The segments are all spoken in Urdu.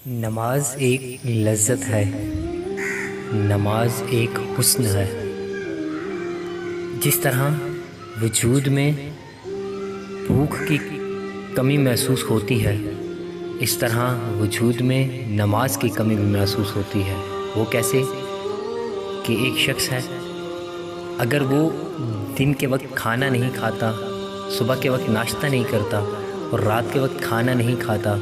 نماز ایک لذت ہے، نماز ایک حسن ہے۔ جس طرح وجود میں بھوک کی کمی محسوس ہوتی ہے، اس طرح وجود میں نماز کی کمی بھی محسوس ہوتی ہے۔ وہ کیسے کہ ایک شخص ہے، اگر وہ دن کے وقت کھانا نہیں کھاتا، صبح کے وقت ناشتہ نہیں کرتا اور رات کے وقت کھانا نہیں کھاتا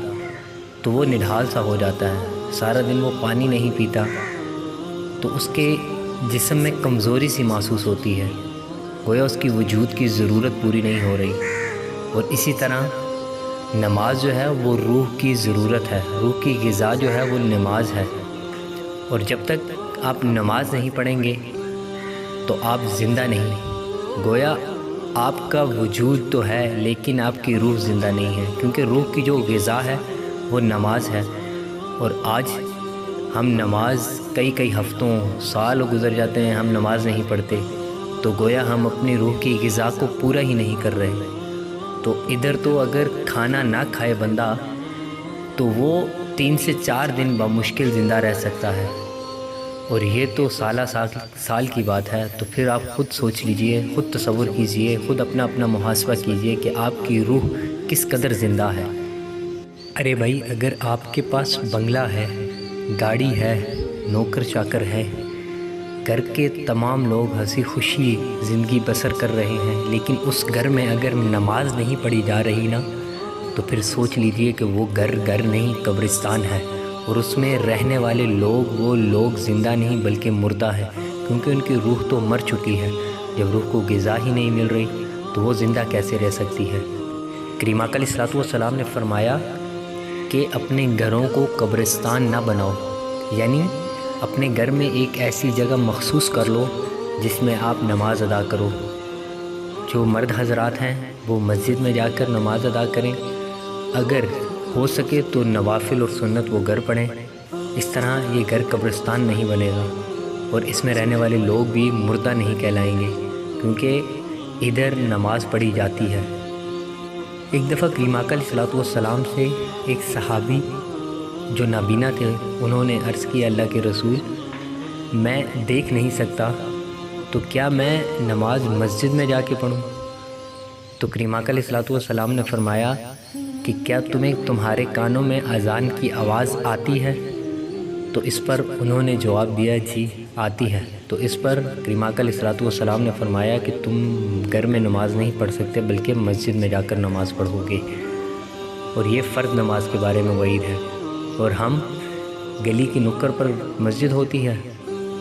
تو وہ نڈھال سا ہو جاتا ہے۔ سارا دن وہ پانی نہیں پیتا تو اس کے جسم میں کمزوری سی محسوس ہوتی ہے، گویا اس کی وجود کی ضرورت پوری نہیں ہو رہی۔ اور اسی طرح نماز جو ہے وہ روح کی ضرورت ہے، روح کی غذا جو ہے وہ نماز ہے۔ اور جب تک آپ نماز نہیں پڑھیں گے تو آپ زندہ نہیں، گویا آپ کا وجود تو ہے لیکن آپ کی روح زندہ نہیں ہے، کیونکہ روح کی جو غذا ہے وہ نماز ہے۔ اور آج ہم نماز کئی ہفتوں سال گزر جاتے ہیں، ہم نماز نہیں پڑھتے، تو گویا ہم اپنی روح کی غذا کو پورا ہی نہیں کر رہے۔ تو ادھر تو اگر کھانا نہ کھائے بندہ تو وہ 3 سے 4 دن بمشکل زندہ رہ سکتا ہے، اور یہ تو سال کی بات ہے۔ تو پھر آپ خود سوچ لیجئے، خود تصور کیجئے، خود اپنا محاسبہ کیجئے کہ آپ کی روح کس قدر زندہ ہے۔ ارے بھائی، اگر آپ کے پاس بنگلہ ہے، گاڑی ہے، نوکر چاکر ہے، گھر کے تمام لوگ ہنسی خوشی زندگی بسر کر رہے ہیں، لیکن اس گھر میں اگر نماز نہیں پڑھی جا رہی نا تو پھر سوچ لیجئے کہ وہ گھر نہیں قبرستان ہے، اور اس میں رہنے والے لوگ وہ لوگ زندہ نہیں بلکہ مردہ ہے، کیونکہ ان کی روح تو مر چکی ہے۔ جب روح کو غذا ہی نہیں مل رہی تو وہ زندہ کیسے رہ سکتی ہے؟ کریم آقا علیہ الصلوۃ والسلام نے فرمایا کہ اپنے گھروں کو قبرستان نہ بناؤ، یعنی اپنے گھر میں ایک ایسی جگہ مخصوص کر لو جس میں آپ نماز ادا کرو۔ جو مرد حضرات ہیں وہ مسجد میں جا کر نماز ادا کریں، اگر ہو سکے تو نوافل اور سنت وہ گھر پڑھیں۔ اس طرح یہ گھر قبرستان نہیں بنے گا، اور اس میں رہنے والے لوگ بھی مردہ نہیں کہلائیں گے، کیونکہ ادھر نماز پڑھی جاتی ہے۔ ایک دفعہ کریم آقا علیہ الصلوۃ والسلام سے ایک صحابی جو نابینا تھے، انہوں نے عرض کیا، اللہ کے رسول، میں دیکھ نہیں سکتا تو کیا میں نماز مسجد میں جا کے پڑھوں؟ تو کریم آقا علیہ الصلوۃ والسلام نے فرمایا کہ کیا تمہارے کانوں میں اذان کی آواز آتی ہے؟ تو اس پر انہوں نے جواب دیا، جی آتی ہے۔ تو اس پر کریم آقا علیہ الصلوۃ والسلام نے فرمایا کہ تم گھر میں نماز نہیں پڑھ سکتے بلکہ مسجد میں جا کر نماز پڑھو گے، اور یہ فرض نماز کے بارے میں وعید ہے۔ اور ہم گلی کی نکڑ پر مسجد ہوتی ہے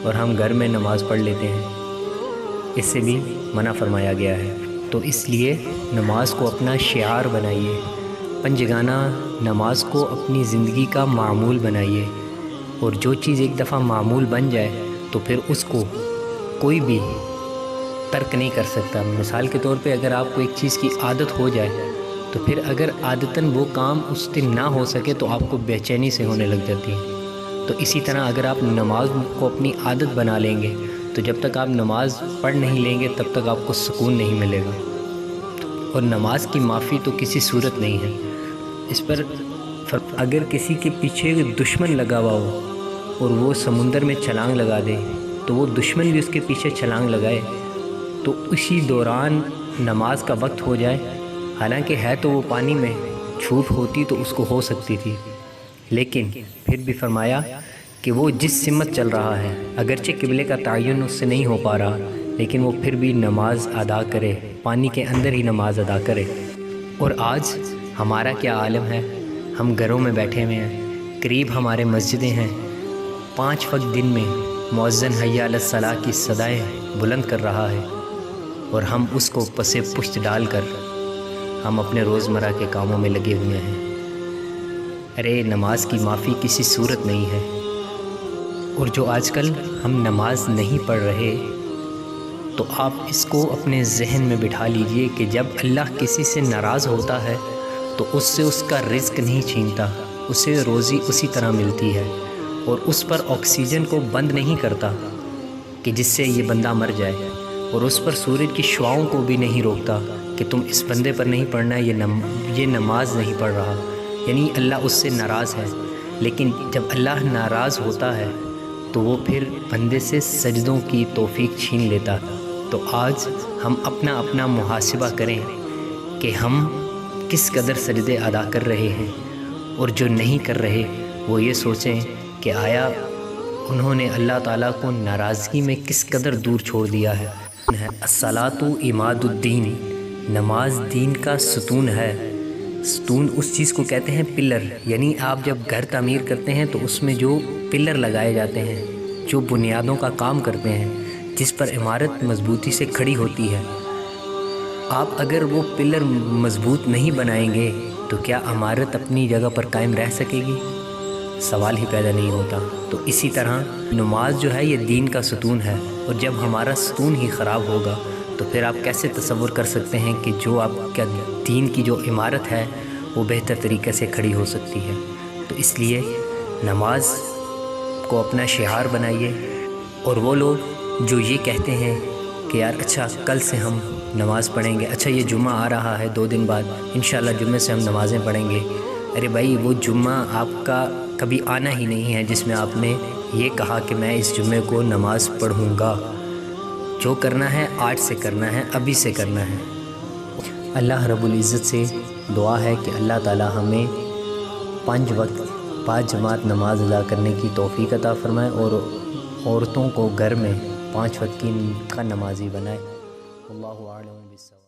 اور ہم گھر میں نماز پڑھ لیتے ہیں، اس سے بھی منع فرمایا گیا ہے۔ تو اس لیے نماز کو اپنا شعار بنائیے، پنجگانہ نماز کو اپنی زندگی کا معمول بنائیے، اور جو چیز ایک دفعہ معمول بن جائے تو پھر اس کو کوئی بھی ترک نہیں کر سکتا۔ مثال کے طور پہ اگر آپ کو ایک چیز کی عادت ہو جائے تو پھر اگر عادتاً وہ کام اس دن نہ ہو سکے تو آپ کو بے چینی سے ہونے لگ جاتی ہے۔ تو اسی طرح اگر آپ نماز کو اپنی عادت بنا لیں گے تو جب تک آپ نماز پڑھ نہیں لیں گے تب تک آپ کو سکون نہیں ملے گا، اور نماز کی معافی تو کسی صورت نہیں ہے۔ اس پر اگر کسی کے پیچھے دشمن لگا ہوا ہو اور وہ سمندر میں چھلانگ لگا دے تو وہ دشمن بھی اس کے پیچھے چھلانگ لگائے، تو اسی دوران نماز کا وقت ہو جائے، حالانکہ ہے تو وہ پانی میں، چھوٹ ہوتی تو اس کو ہو سکتی تھی، لیکن پھر بھی فرمایا کہ وہ جس سمت چل رہا ہے، اگرچہ قبلے کا تعین اس سے نہیں ہو پا رہا، لیکن وہ پھر بھی نماز ادا کرے، پانی کے اندر ہی نماز ادا کرے۔ اور آج ہمارا کیا عالم ہے، ہم گھروں میں بیٹھے ہوئے ہیں، قریب ہمارے مسجدیں ہیں، 5 وقت دن میں مؤذن حی علی الصلاۃ کی صدائیں بلند کر رہا ہے، اور ہم اس کو پس پشت ڈال کر ہم اپنے روزمرہ کے کاموں میں لگے ہوئے ہیں۔ ارے نماز کی معافی کسی صورت نہیں ہے۔ اور جو آج کل ہم نماز نہیں پڑھ رہے، تو آپ اس کو اپنے ذہن میں بٹھا لیجئے کہ جب اللہ کسی سے ناراض ہوتا ہے تو اس سے اس کا رزق نہیں چھینتا، اسے روزی اسی طرح ملتی ہے، اور اس پر آکسیجن کو بند نہیں کرتا کہ جس سے یہ بندہ مر جائے، اور اس پر سورج کی شعاؤں کو بھی نہیں روکتا کہ تم اس بندے پر نہیں پڑھنا، یہ نماز نہیں پڑھ رہا، یعنی اللہ اس سے ناراض ہے۔ لیکن جب اللہ ناراض ہوتا ہے تو وہ پھر بندے سے سجدوں کی توفیق چھین لیتا۔ تو آج ہم اپنا اپنا محاسبہ کریں کہ ہم کس قدر سجدے ادا کر رہے ہیں، اور جو نہیں کر رہے وہ یہ سوچیں کہ آیا انہوں نے اللہ تعالیٰ کو ناراضگی میں کس قدر دور چھوڑ دیا ہے۔ الصلاۃ عماد الدین، نماز دین کا ستون ہے۔ ستون اس چیز کو کہتے ہیں پلر، یعنی آپ جب گھر تعمیر کرتے ہیں تو اس میں جو پلر لگائے جاتے ہیں، جو بنیادوں کا کام کرتے ہیں، جس پر عمارت مضبوطی سے کھڑی ہوتی ہے، آپ اگر وہ پلر مضبوط نہیں بنائیں گے تو کیا عمارت اپنی جگہ پر قائم رہ سکے گی؟ سوال ہی پیدا نہیں ہوتا۔ تو اسی طرح نماز جو ہے یہ دین کا ستون ہے، اور جب ہمارا ستون ہی خراب ہوگا تو پھر آپ کیسے تصور کر سکتے ہیں کہ جو آپ کا دین کی جو عمارت ہے وہ بہتر طریقے سے کھڑی ہو سکتی ہے۔ تو اس لیے نماز کو اپنا شعار بنائیے، اور وہ لوگ جو یہ کہتے ہیں کہ یار اچھا کل سے ہم نماز پڑھیں گے، اچھا یہ جمعہ آ رہا ہے 2 دن بعد، انشاءاللہ جمعے سے ہم نمازیں پڑھیں گے۔ ارے بھائی، وہ جمعہ آپ کا کبھی آنا ہی نہیں ہے جس میں آپ نے یہ کہا کہ میں اس جمعے کو نماز پڑھوں گا۔ جو کرنا ہے آج سے کرنا ہے، ابھی سے کرنا ہے۔ اللہ رب العزت سے دعا ہے کہ اللہ تعالی ہمیں 5 وقت 5 جماعت نماز ادا کرنے کی توفیق عطا فرمائے، اور عورتوں کو گھر میں 5 وقت کا نمازی بنائے۔ اللہ اعلم بالصواب۔